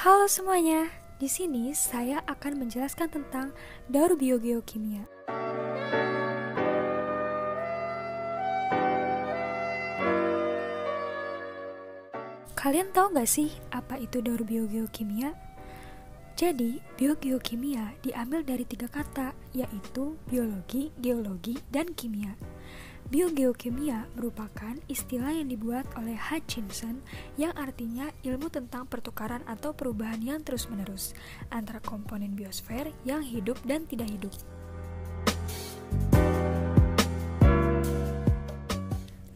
Halo semuanya, di sini saya akan menjelaskan tentang daur biogeokimia. Kalian tahu nggak sih apa itu daur biogeokimia? Jadi, biogeokimia diambil dari 3 kata, yaitu biologi, geologi, dan kimia. Biogeokimia merupakan istilah yang dibuat oleh Hutchinson yang artinya ilmu tentang pertukaran atau perubahan yang terus-menerus antara komponen biosfer yang hidup dan tidak hidup.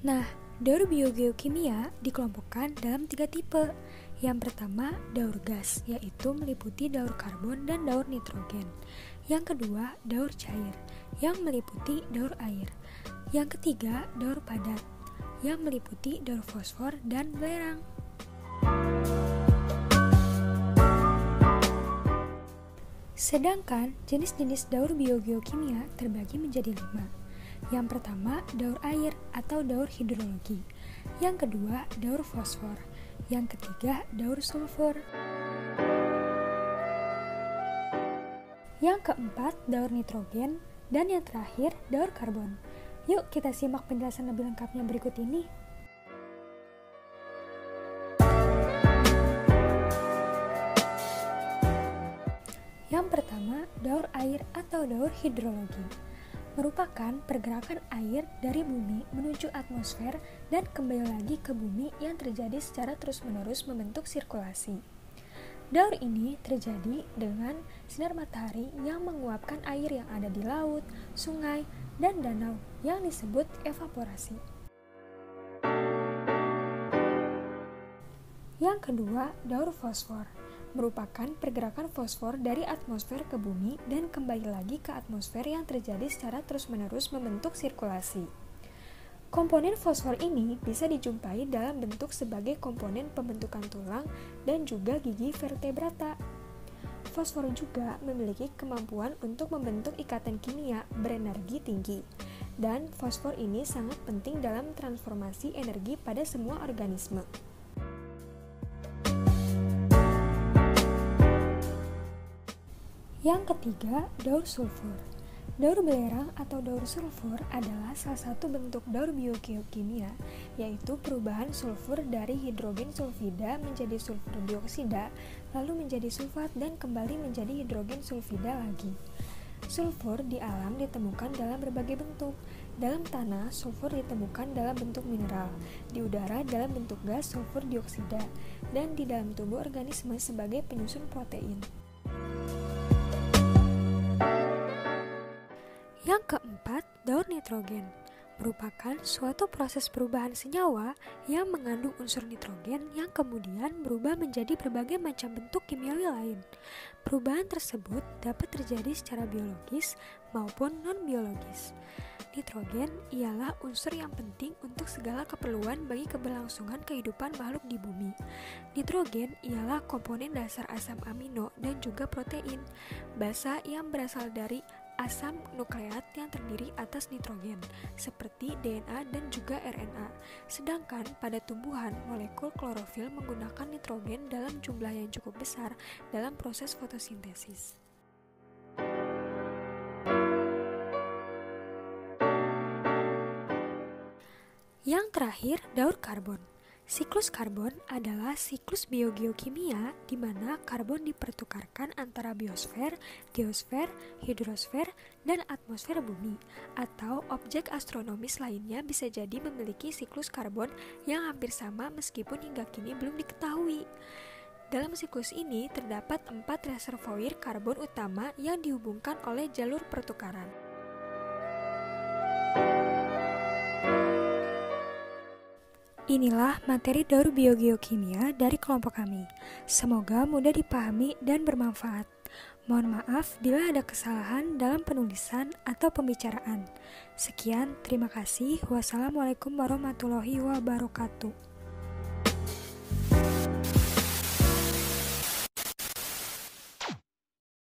Nah, daur biogeokimia dikelompokkan dalam 3 tipe. Yang pertama, daur gas, yaitu meliputi daur karbon dan daur nitrogen. Yang kedua, daur cair, yang meliputi daur air. Yang ketiga, daur padat, yang meliputi daur fosfor dan belerang. Sedangkan jenis-jenis daur biogeokimia terbagi menjadi 5. Yang pertama, daur air atau daur hidrologi. Yang kedua, daur fosfor. Yang ketiga, daur sulfur. Yang keempat, daur nitrogen. Dan yang terakhir, daur karbon. Yuk kita simak penjelasan lebih lengkapnya berikut ini. Yang pertama, daur air atau daur hidrologi merupakan pergerakan air dari bumi menuju atmosfer dan kembali lagi ke bumi yang terjadi secara terus-menerus membentuk sirkulasi. Daur ini terjadi dengan sinar matahari yang menguapkan air yang ada di laut, sungai, dan danau yang disebut evaporasi. Yang kedua, daur fosfor merupakan pergerakan fosfor dari atmosfer ke bumi dan kembali lagi ke atmosfer yang terjadi secara terus-menerus membentuk sirkulasi. Komponen fosfor ini bisa dijumpai dalam bentuk sebagai komponen pembentukan tulang dan juga gigi vertebrata. Fosfor juga memiliki kemampuan untuk membentuk ikatan kimia berenergi tinggi, dan fosfor ini sangat penting dalam transformasi energi pada semua organisme. Yang ketiga, daur sulfur. Daur belerang atau daur sulfur adalah salah satu bentuk daur biogeokimia, yaitu perubahan sulfur dari hidrogen sulfida menjadi sulfur dioksida, lalu menjadi sulfat dan kembali menjadi hidrogen sulfida lagi. Sulfur di alam ditemukan dalam berbagai bentuk. Dalam tanah, sulfur ditemukan dalam bentuk mineral, di udara dalam bentuk gas sulfur dioksida, dan di dalam tubuh organisme sebagai penyusun protein. Yang keempat, daur nitrogen merupakan suatu proses perubahan senyawa yang mengandung unsur nitrogen yang kemudian berubah menjadi berbagai macam bentuk kimiawi lain. Perubahan tersebut dapat terjadi secara biologis maupun non-biologis. Nitrogen ialah unsur yang penting untuk segala keperluan bagi keberlangsungan kehidupan makhluk di bumi. Nitrogen ialah komponen dasar asam amino dan juga protein. Basa yang berasal dari asam nukleat yang terdiri atas nitrogen, seperti DNA dan juga RNA. Sedangkan pada tumbuhan, molekul klorofil menggunakan nitrogen dalam jumlah yang cukup besar dalam proses fotosintesis. Yang terakhir, daur karbon. Siklus karbon adalah siklus biogeokimia di mana karbon dipertukarkan antara biosfer, geosfer, hidrosfer, dan atmosfer bumi, atau objek astronomis lainnya bisa jadi memiliki siklus karbon yang hampir sama meskipun hingga kini belum diketahui. Dalam siklus ini terdapat 4 reservoir karbon utama yang dihubungkan oleh jalur pertukaran. Inilah materi daur biogeokimia dari kelompok kami. Semoga mudah dipahami dan bermanfaat. Mohon maaf bila ada kesalahan dalam penulisan atau pembicaraan. Sekian, terima kasih. Wassalamualaikum warahmatullahi wabarakatuh.